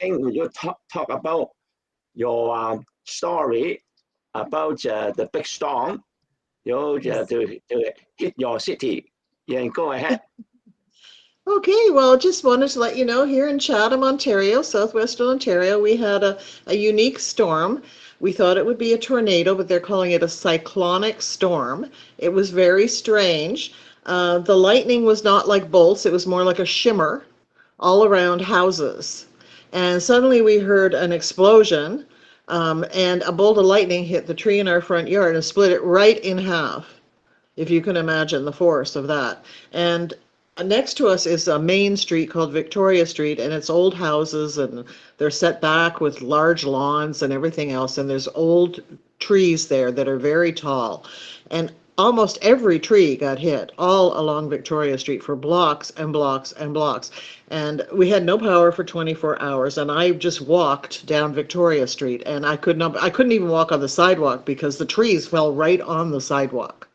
Will you talk about your story about the big storm Yes. to hit your city? Yeah, go ahead. Okay, well, just wanted to let you know here in Chatham, Ontario, southwestern Ontario, we had a unique storm. We thought it would be a tornado, but they're calling it a cyclonic storm. It was very strange. The lightning was not like bolts, it was more like a shimmer all around houses. And suddenly we heard an explosion, and a bolt of lightning hit the tree in our front yard and split it right in half, if you can imagine the force of that. And next to us is a main street called Victoria Street, and it's old houses, and they're set back with large lawns and everything else. And there's old trees there that are very tall. And almost every tree got hit all along Victoria Street for blocks and blocks and blocks. And we had no power for 24 hours. And I just walked down Victoria Street, and I couldn't even walk on the sidewalk because the trees fell right on the sidewalk.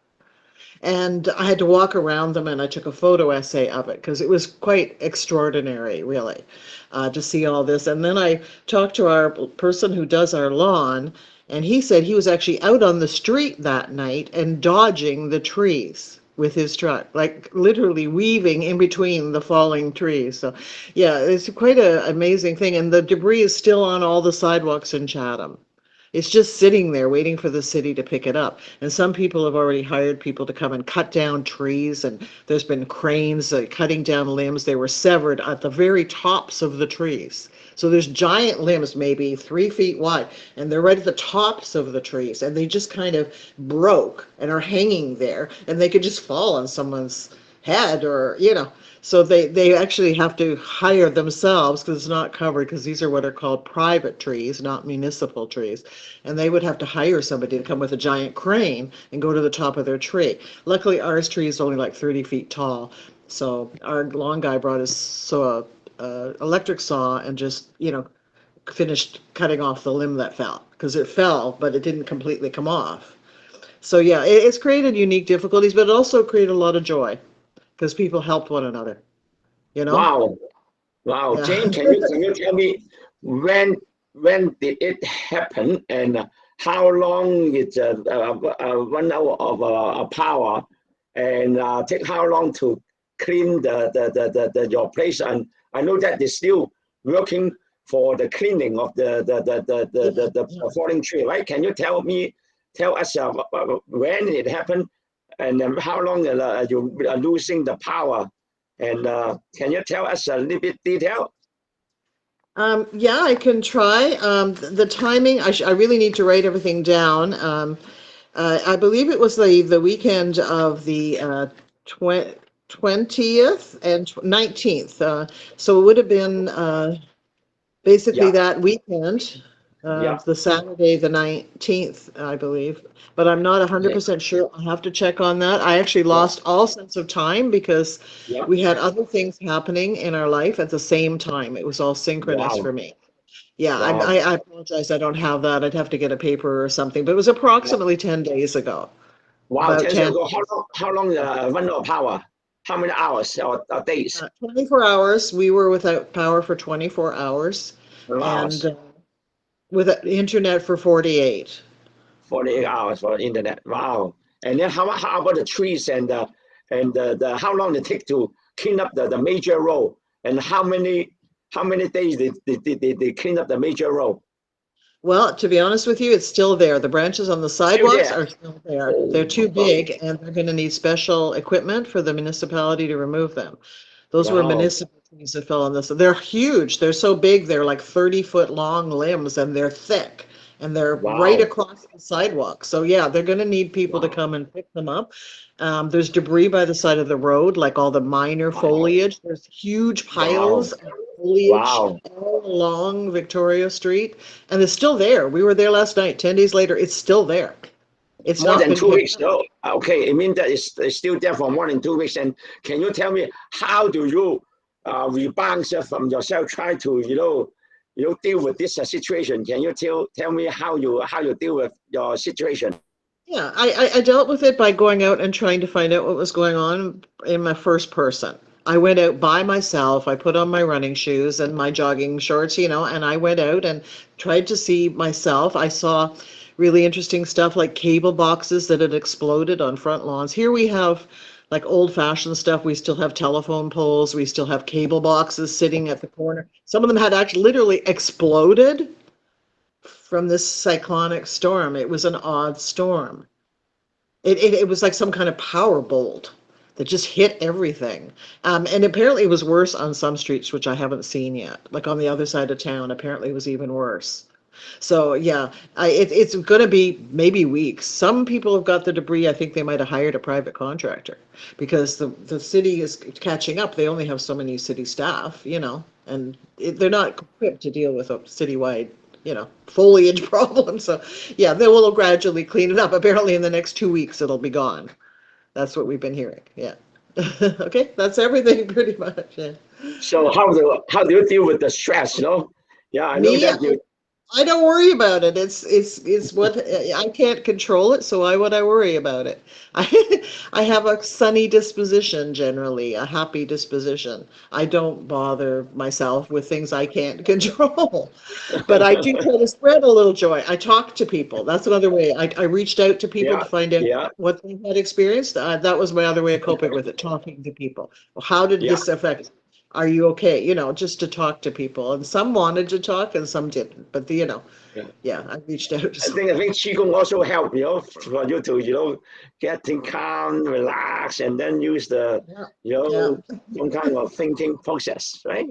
And I had to walk around them, and I took a photo essay of it because it was quite extraordinary, really, to see all this. And then I talked to our person who does our lawn, and he said he was actually out on the street that night and dodging the trees with his truck, like literally weaving in between the falling trees. So, yeah, it's quite an amazing thing. And the debris is still on all the sidewalks in Chatham. It's just sitting there waiting for the city to pick it up. And some people have already hired people to come and cut down trees, and there's been cranes cutting down limbs. They were severed at the very tops of the trees. So there's giant limbs, maybe 3 feet wide, and they're right at the tops of the trees, and they just kind of broke and are hanging there, and they could just fall on someone's head or. So they actually have to hire themselves because it's not covered, because these are what are called private trees, not municipal trees. And they would have to hire somebody to come with a giant crane and go to the top of their tree. Luckily, ours tree is only like 30 feet tall. So our lawn guy brought his electric saw and just finished cutting off the limb that fell, because it fell, but it didn't completely come off. So yeah, it's created unique difficulties, but it also created a lot of joy because people helped one another, you know? Wow, wow, Yeah. Jane, can you tell me when when did it happen and how long it run out of power and take how long to clean your place? And I know that they're still working for the cleaning of the falling tree, right? Can you tell us when it happened and how long you are losing the power? And can you tell us a little bit detail? Yeah, I can try. The timing, I really need to write everything down. I believe it was the weekend of the 20th and 19th. So it would have been basically Yeah, that weekend, yeah. the Saturday, the 19th, I believe. But I'm not Okay. 100% sure. I'll have to check on that. I actually Yeah, lost all sense of time because yeah. we had other things happening in our life at the same time. It was all synchronous Wow, for me. Yeah, wow, I apologize. I don't have that. I'd have to get a paper or something. But it was yeah. approximately 10 days ago. Wow. About 10 years 10 ago, days. how long run out of power? How many hours or days? 24 hours. We were without power for 24 hours and Hours, with internet for 48. 48 hours for internet. Wow. And then how about the trees and the how long it take to clean up the major road and how many days they clean up the major road? Well, to be honest with you, it's still there. The branches on the Still sidewalks there. are still there. They're Oh my too God. big, and they're going to need special equipment for the municipality to remove them. Those were Wow. municipal trees that fell on this. They're huge. They're so big. They're like 30-foot long limbs, and they're thick, and they're right Wow. across the sidewalk. So yeah, they're going to need people to Wow. come and pick them up. There's debris by the side of the road, like all the minor Wow. foliage. There's huge Wow. piles of foliage Wow. all along Victoria Street, and it's still there. We were there last night. 10 days later, it's still there. It's More not than been two picked weeks. up. Oh, okay. It means that it's still there for more than 2 weeks. And can you tell me how do you rebound from yourself, try to deal with this situation? Can you tell me how you deal with your situation? Yeah, I dealt with it by going out and trying to find out what was going on in my first person. I went out by myself. I put on my running shoes and my jogging shorts, and I went out and tried to see myself. I saw really interesting stuff like cable boxes that had exploded on front lawns. Here we have like old-fashioned stuff. We still have telephone poles. We still have cable boxes sitting at the corner. Some of them had actually literally exploded from this cyclonic storm. It was an odd storm. It was like some kind of power bolt that just hit everything. And apparently it was worse on some streets, which I haven't seen yet. Like on the other side of town, apparently it was even worse. So yeah, it's going to be maybe weeks. Some people have got the debris. I think they might have hired a private contractor because the city is catching up. They only have so many city staff, and they're not equipped to deal with a citywide, foliage problem. So yeah, they will gradually clean it up. Apparently in the next 2 weeks it'll be gone. That's what we've been hearing. Yeah. Okay, that's everything pretty much. Yeah. So how do you deal with the stress? Yeah, I know Me, that you. I don't worry about it. It's what I can't control it, so why would I worry about it? I have a sunny disposition generally, a happy disposition. I don't bother myself with things I can't control. But I do try to spread a little joy. I talk to people. That's another way. I reached out to people Yeah, to find out yeah, what they had experienced. That was my other way of coping with it, talking to people. Well, how did yeah, this affect? Are you okay? Just to talk to people. And some wanted to talk and some didn't. But yeah. yeah, I reached out to I some. think Qigong also help, for you to, getting calm, relax, and then use the, Yeah, you yeah. know, some kind of thinking process, right?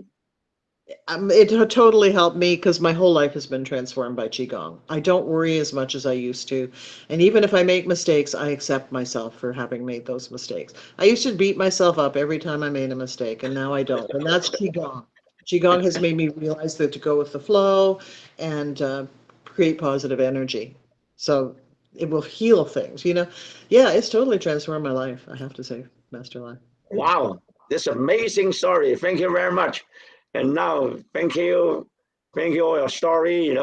It totally helped me because my whole life has been transformed by Qigong. I don't worry as much as I used to. And even if I make mistakes, I accept myself for having made those mistakes. I used to beat myself up every time I made a mistake, and now I don't. And that's Qigong. Qigong has made me realize that to go with the flow and create positive energy. So it will heal things, Yeah, it's totally transformed my life, I have to say, Master Life. Wow, this amazing story. Thank you very much. And now, thank you for your story,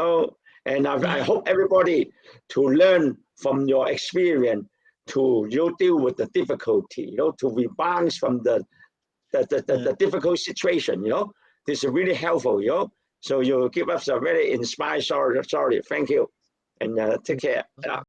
and I hope everybody to learn from your experience to deal with the difficulty, to rebound from Yeah. the difficult situation, This is really helpful, So you give us a very inspired story. Thank you. And take care. Yeah.